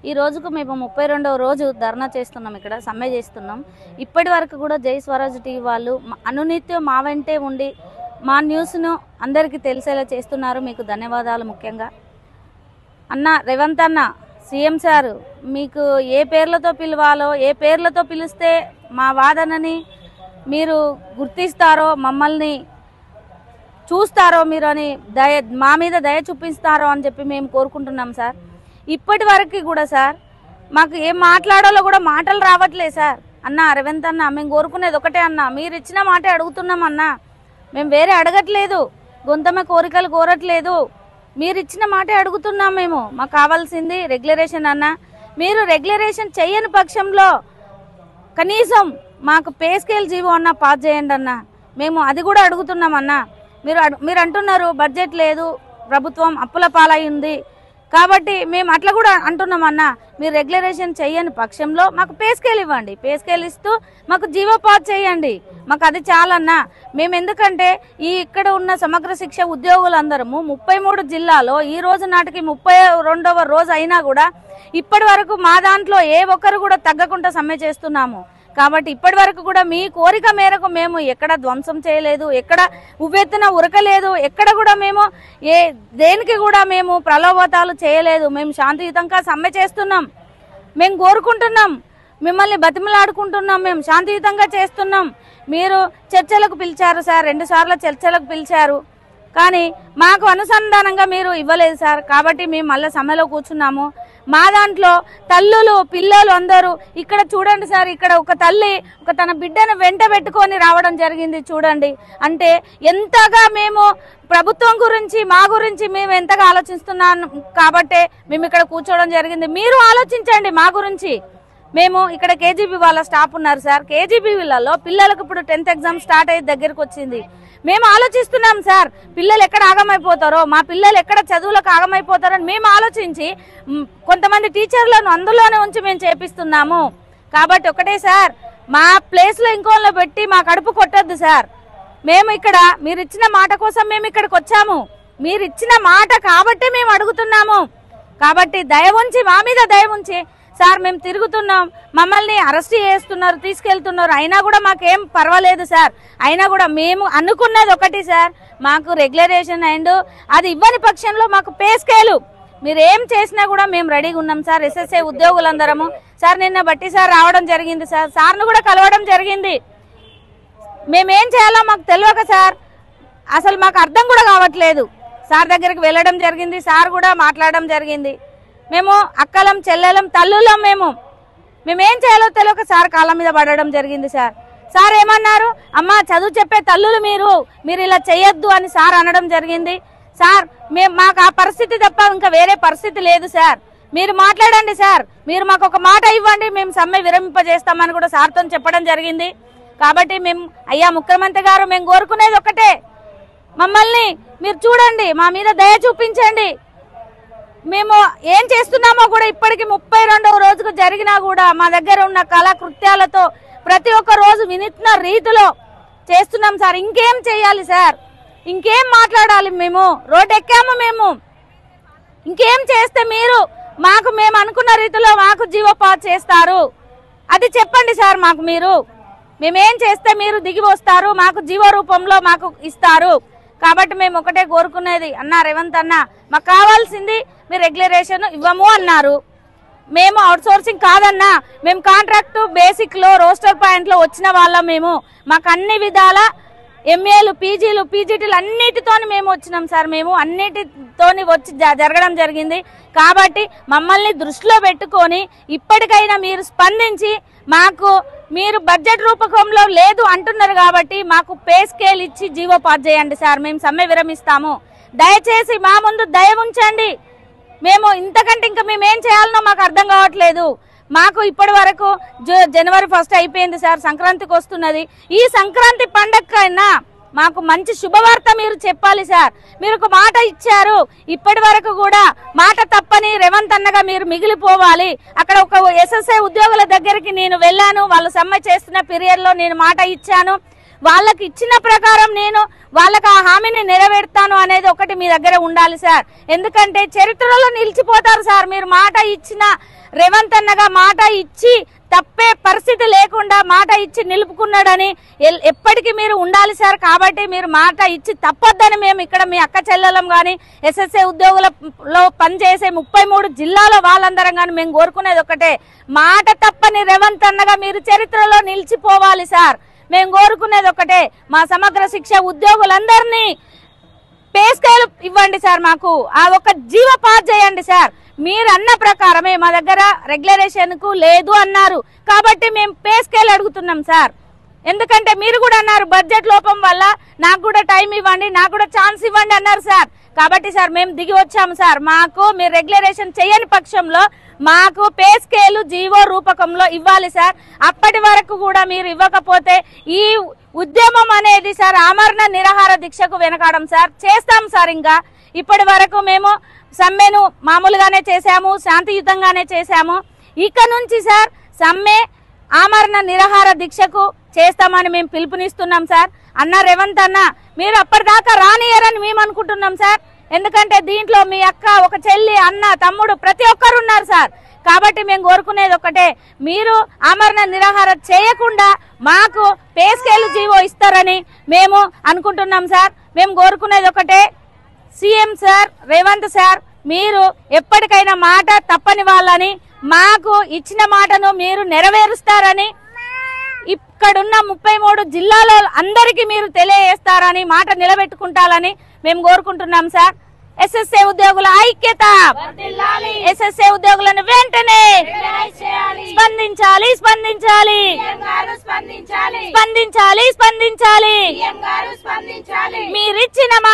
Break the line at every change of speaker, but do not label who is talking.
ఈ రోజుకు మేము 32వ రోజు ధర్నా చేస్తున్నాం, ఇక్కడ సమ్మె చేస్తున్నాం. ఇప్పటి వరకు కూడా జై స్వరాజ్ టీవీ వాళ్ళు అనునిత్యం మా వెంటే ఉండి మా న్యూస్ను అందరికీ తెలిసేలా చేస్తున్నారు. మీకు ధన్యవాదాలు. ముఖ్యంగా అన్న రేవంత్ అన్న, సీఎం సార్, మీకు ఏ పేర్లతో పిలవాలో, ఏ పేర్లతో పిలిస్తే మా వాదనని మీరు గుర్తిస్తారో, మమ్మల్ని చూస్తారో మీరు అని మా మీద దయ చూపిస్తారో అని చెప్పి మేము కోరుకుంటున్నాం సార్. ఇప్పటి వరకు కూడా సార్ మాకు ఏం మాట్లాడాలో కూడా మాటలు రావట్లేదు సార్. అన్న రేవంత్ అన్న, మేము కోరుకునేది ఒకటే అన్న, మీరు ఇచ్చిన మాటే అడుగుతున్నాం అన్న, మేము వేరే అడగట్లేదు, గొంతమ కోరికలు కోరట్లేదు, మీరు ఇచ్చిన మాటే అడుగుతున్నాం. మేము మాకు కావాల్సింది రెగ్యులరేషన్ అన్న. మీరు రెగ్యులరేషన్ చేయని పక్షంలో కనీసం మాకు పే స్కేల్ జీవో అన్న పాస్ చేయండి అన్న, మేము అది కూడా అడుగుతున్నాం అన్న. మీరు అంటున్నారు బడ్జెట్ లేదు, ప్రభుత్వం అప్పుల పాలైంది కాబట్టి మేము అట్లా కూడా అంటున్నాం అన్న. మీరు రెగ్యులరేషన్ చేయని పక్షంలో మాకు పే స్కేల్ ఇవ్వండి, పే స్కేల్ ఇస్తూ మాకు జీవో పాస్ చేయండి, మాకు అది చాలన్నా. మేము ఎందుకంటే ఇక్కడ ఉన్న సమగ్ర శిక్ష ఉద్యోగులందరము 33 జిల్లాలో ఈ రోజు నాటికి 32వ రోజు అయినా కూడా ఇప్పటి వరకు మా దాంట్లో ఏ ఒక్కరు కూడా తగ్గకుండా సమ్మె చేస్తున్నాము. కాబట్టి ఇప్పటి వరకు కూడా మీ కోరిక మేరకు మేము ఎక్కడ ధ్వంసం చేయలేదు, ఎక్కడ ఉవ్వెత్తున ఉరకలేదు, ఎక్కడ కూడా మేము దేనికి కూడా మేము ప్రలోభాలు చేయలేదు. మేము శాంతియుతంగా సమ్మె చేస్తున్నాం, మేము కోరుకుంటున్నాం, మిమ్మల్ని బతిమలాడుకుంటున్నాం, మేము శాంతియుతంగా చేస్తున్నాం. మీరు చర్చలకు పిలిచారు సార్, 2 సార్లు చర్చలకు పిలిచారు, కానీ మాకు అనుసంధానంగా మీరు ఇవ్వలేదు సార్. కాబట్టి మేము మళ్ళీ సమ్మెలో కూర్చున్నాము. మా దాంట్లో తల్లులు పిల్లలు అందరూ ఇక్కడ చూడండి సార్, ఇక్కడ ఒక తల్లి తన బిడ్డను వెంట పెట్టుకొని రావడం జరిగింది. చూడండి, అంటే ఎంతగా మేము ప్రభుత్వం గురించి మా గురించి మేము ఎంతగా ఆలోచిస్తున్నాను కాబట్టి మేము ఇక్కడ కూర్చోవడం జరిగింది. మీరు ఆలోచించండి మా గురించి. మేము ఇక్కడ కేజీబీ వాళ్ళ స్టాఫ్ ఉన్నారు సార్, కేజీబీలలో పిల్లలకు ఇప్పుడు 10th ఎగ్జామ్ స్టార్ట్ అయ్యే దగ్గరకు వచ్చింది. మేము ఆలోచిస్తున్నాం సార్, పిల్లలు ఎక్కడ ఆగమైపోతారో, మా పిల్లలు ఎక్కడ చదువులకు ఆగమైపోతారో అని మేము ఆలోచించి కొంతమంది టీచర్లను అందులోనే ఉంచి మేము చేపిస్తున్నాము. కాబట్టి ఒకటే సార్, మా ప్లేస్లో ఇంకోళ్ళ పెట్టి మా కడుపు కొట్టద్దు సార్. మేము ఇక్కడ మీరు ఇచ్చిన మాట కోసం మేము ఇక్కడికి వచ్చాము, మీరు ఇచ్చిన మాట కాబట్టి మేము అడుగుతున్నాము. కాబట్టి దయ ఉంచి, మా మీద దయ ఉంచి సార్, మేము తిరుగుతున్నాం, మమ్మల్ని అరెస్ట్ చేస్తున్నారు, తీసుకెళ్తున్నారు, అయినా కూడా మాకేం పర్వాలేదు సార్. అయినా కూడా మేము అనుకున్నది ఒకటి సార్, మాకు రెగ్యులరేషన్ అండ్ అది ఇవ్వని పక్షంలో మాకు పే స్కేలు మీరు ఏం చేసినా కూడా మేము రెడీగా ఉన్నాం సార్. ఎస్ఎస్ఏ ఉద్యోగులందరము సార్ నిన్న బట్టి సార్ రావడం జరిగింది సార్, సార్ను కూడా కలవడం జరిగింది. మేమేం చేయాలో మాకు తెలియక సార్, అసలు మాకు అర్థం కూడా కావట్లేదు. సార్ దగ్గరికి వెళ్ళడం జరిగింది, సార్ కూడా మాట్లాడడం జరిగింది. మేము అక్కలం చెల్లెలం తల్లులం, మేమేం చేయాలో తెలియక సార్ కాళ్ళ మీద పడడం జరిగింది సార్. సార్ ఏమన్నారు, అమ్మా చదువు చెప్పే తల్లులు మీరు ఇలా చేయొద్దు అని సార్ అనడం జరిగింది. సార్ మాకు ఆ పరిస్థితి తప్ప ఇంకా వేరే పరిస్థితి లేదు సార్, మీరు మాట్లాడండి సార్, మీరు మాకు ఒక మాట ఇవ్వండి, మేము సమ్మె విరమింపజేస్తామని కూడా సార్తో చెప్పడం జరిగింది. కాబట్టి మేము అయ్యా ముఖ్యమంత్రి గారు, మేము కోరుకునేది ఒకటే, మమ్మల్ని మీరు చూడండి, మా మీద దయ చూపించండి. మేము ఏం చేస్తున్నామో కూడా ఇప్పటికి 32వ రోజుకు జరిగినా కూడా మా దగ్గర ఉన్న కళాకృత్యాలతో ప్రతి ఒక్క రోజు వినూత్న రీతిలో చేస్తున్నాం సార్. ఇంకేం చేయాలి సార్, ఇంకేం మాట్లాడాలి? మేము రోడ్ ఎక్కాము, మేము ఇంకేం చేస్తే మీరు మేము అనుకున్న రీతిలో మాకు జీవో పాస్ చేస్తారు, అది చెప్పండి సార్. మేమేం చేస్తే మీరు దిగి వస్తారు, మాకు జీవో రూపంలో మాకు ఇస్తారు. కాబట్టి మేము ఒకటే కోరుకునేది, అన్న రేవంత్ అన్న, మాకు కావాల్సింది మీరు రెగ్యులరేషన్ ఇవ్వము అన్నారు. మేము అవుట్ సోర్సింగ్ కాదన్నా, మేము కాంట్రాక్ట్ బేసిక్ లో రోస్టర్ పాయింట్ లో వచ్చిన వాళ్ళం. మాకు అన్ని విధాల ఎంఏలు పీజీలు పీజీటీలు అన్నిటితోని మేము వచ్చినాం సార్, మేము అన్నిటితోని వచ్చి జరగడం జరిగింది. కాబట్టి మమ్మల్ని దృష్టిలో పెట్టుకొని ఇప్పటికైనా మీరు స్పందించి మీరు బడ్జెట్ రూపకంలో లేదు అంటున్నారు కాబట్టి మాకు పే స్కేల్ ఇచ్చి జీవో పాస్ చేయండి సార్, మేము సమ్మె విరమిస్తాము. దయచేసి మా ముందు దయ ఉంచండి. మేము ఇంతకంటే ఇంకా మేమేం చేయాలనో మాకు అర్థం కావట్లేదు. మాకు ఇప్పటి వరకు జనవరి 1 అయిపోయింది సార్, సంక్రాంతికి వస్తున్నది. ఈ సంక్రాంతి పండగకైనా మాకు మంచి శుభవార్త మీరు చెప్పాలి సార్. మీరు ఒక మాట ఇచ్చారు, ఇప్పటి వరకు కూడా మాట తప్పని రేవంత్ అన్నగా మీరు మిగిలిపోవాలి. అక్కడ ఒక ఎస్ఎస్ఐ ఉద్యోగుల దగ్గరికి నేను వెళ్ళాను, వాళ్ళు సమ్మె చేస్తున్న పీరియడ్ లో నేను మాట ఇచ్చాను, వాళ్ళకి ఇచ్చిన ప్రకారం నేను వాళ్ళకి ఆ హామీని నెరవేర్తాను అనేది ఒకటి మీ దగ్గర ఉండాలి సార్. ఎందుకంటే చరిత్రలో నిలిచిపోతారు సార్. మీరు మాట ఇచ్చిన రేవంత్ అన్నగా మాట ఇచ్చి తప్పే పరిస్థితి లేకుండా మాట ఇచ్చి నిలుపుకున్నాడని ఎప్పటికీ మీరు ఉండాలి సార్. కాబట్టి మీరు మాట ఇచ్చి తప్పొద్దని మేము ఇక్కడ మీ అక్క చెల్లెలం కానీ ఎస్ఎస్ఏ ఉద్యోగులలో పనిచేసే 33 జిల్లాల వాళ్ళందరం కానీ మేము కోరుకునేది ఒకటే, మాట తప్పని రేవంత్ అన్నగా మీరు చరిత్రలో నిలిచిపోవాలి సార్. మేము కోరుకునేది ఒకటే, మా సమగ్ర శిక్ష ఉద్యోగులందరినీ పే స్కేల్ ఇవ్వండి సార్. మాకు ఆ ఒక జీవ పాస్ చేయండి సార్. మీరు అన్న ప్రకారమే మా దగ్గర రెగ్యులరేషన్ కు లేదు అన్నారు కాబట్టి మేము పే స్కేల్ అడుగుతున్నాం సార్. ఎందుకంటే మీరు కూడా అన్నారు బడ్జెట్ లోపం వల్ల నాకు కూడా టైం ఇవ్వండి, నాకు కూడా ఛాన్స్ ఇవ్వండి అన్నారు సార్. కాబట్టి సార్ మేము దిగి వచ్చాము సార్. మాకు మీరు రెగ్యులరేషన్ చేయని పక్షంలో మాకు పే స్కేలు జీవో రూపకంలో ఇవ్వాలి సార్. అప్పటి వరకు కూడా మీరు ఇవ్వకపోతే ఈ ఉద్యమం అనేది సార్ ఆమరణ నిరాహార దీక్షకు వెనకాడం సార్. చేస్తాం సార్. ఇంకా ఇప్పటి వరకు మేము సమ్మెను మామూలుగానే చేశాము, శాంతియుతంగానే చేశాము. ఇక నుంచి సార్ సమ్మె ఆమరణ నిరాహార దీక్షకు చేస్తామని మేము పిలుపునిస్తున్నాం సార్. అన్న రేవంత్ అన్న మీరు అప్పటిదాకా రానియరని మేము అనుకుంటున్నాం సార్. ఎందుకంటే దీంట్లో మీ అక్క, ఒక చెల్లి, అన్న, తమ్ముడు ప్రతి ఒక్కరు ఉన్నారు సార్. కాబట్టి మేము కోరుకునేది ఒకటే, మీరు ఆమరణ నిరాహార చేయకుండా మాకు పే స్కేల్ జీవో ఇస్తారని మేము అనుకుంటున్నాం సార్. మేము కోరుకునేది ఒకటే, సీఎం సార్ రేవంత్ సార్ మీరు ఎప్పటికైనా మాట తప్పని వాళ్ళని, మాకు ఇచ్చిన మాటను మీరు నెరవేరుస్తారని, ఇక్కడున్న 33 జిల్లాలో అందరికీ మీరు తెలియజేస్తారని, మాట నిలబెట్టుకుంటారని మేము కోరుకుంటున్నాం సార్. ఎస్ఎస్ఏ ఉద్యోగుల ఐక్యత, ఎస్ఎస్ఏ ఉద్యోగులను వెంటనే స్పందించాలి, స్పందించాలి, స్పందించాలి, స్పందించాలి. మీరిచ్చిన మాట